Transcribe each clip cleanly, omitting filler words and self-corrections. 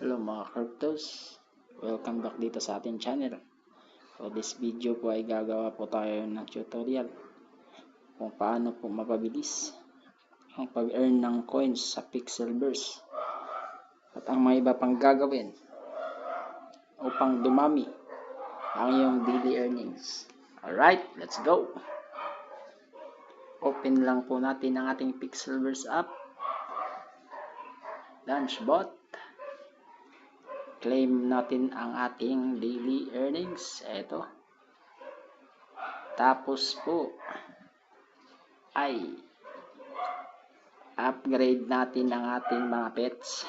Hello mga Cryptos, welcome back dito sa ating channel. So this video po ay gagawa po tayo ng tutorial kung paano po mapabilis ang pag-earn ng coins sa Pixelverse at ang mga iba pang gagawin upang dumami ang iyong daily earnings. Alright, let's go! Open lang po natin ang ating Pixelverse app, Launchbot. Claim natin ang ating daily earnings. Ito. Tapos po ay upgrade natin ang ating mga pets.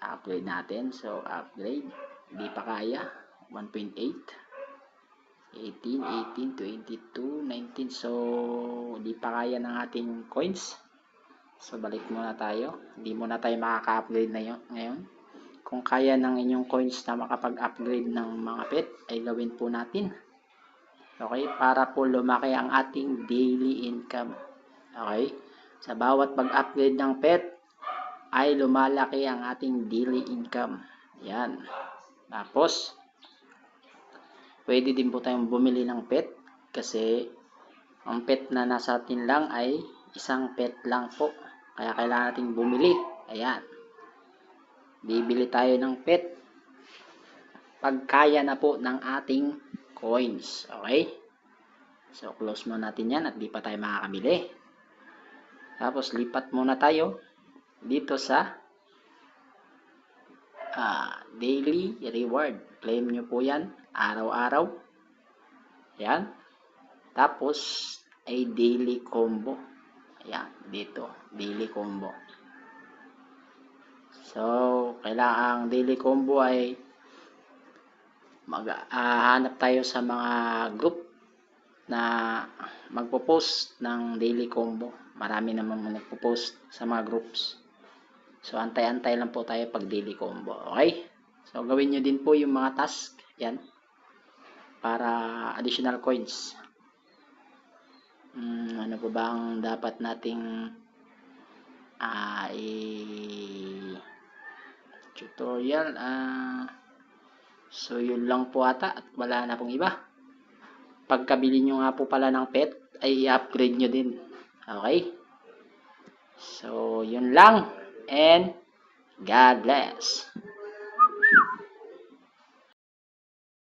Upgrade natin. So, upgrade. Hindi pa kaya. 1.8. 18, 22, 19. So, hindi pa kaya ng ating coins. So, balik muna tayo. Hindi muna tayo makaka-upgrade na ngayon. Kung kaya ng inyong coins na makapag-upgrade ng mga pet, ay gawin po natin. Okay? Para po lumaki ang ating daily income. Okay? Sa bawat pag-upgrade ng pet, ay lumalaki ang ating daily income. Yan. Tapos, pwede din po tayong bumili ng pet. Kasi, ang pet na nasa atin lang ay isang pet lang po. Kaya kailangan nating bumili. Ayan. Bibili tayo ng pet pag kaya na po ng ating coins. Okay? So, close muna natin yan at di pa tayo makakabili. Tapos, lipat muna tayo dito sa daily reward. Claim nyo po yan araw-araw. Ayan. Tapos, ay daily combo. Ayan, dito. Daily combo. So, kailangan daily combo ay hanap tayo sa mga group na magpo-post ng daily combo. Marami naman nagpo-post sa mga groups. So, antay-antay lang po tayo pag daily combo. Okay? So, gawin nyo din po yung mga task. Yan. Para additional coins. Ano po ba ang dapat nating tutorial? So, yun lang po ata at wala na pong iba. Pagkabili nyo nga po pala ng pet, ay i-upgrade nyo din. Okay? So, yun lang. And God bless.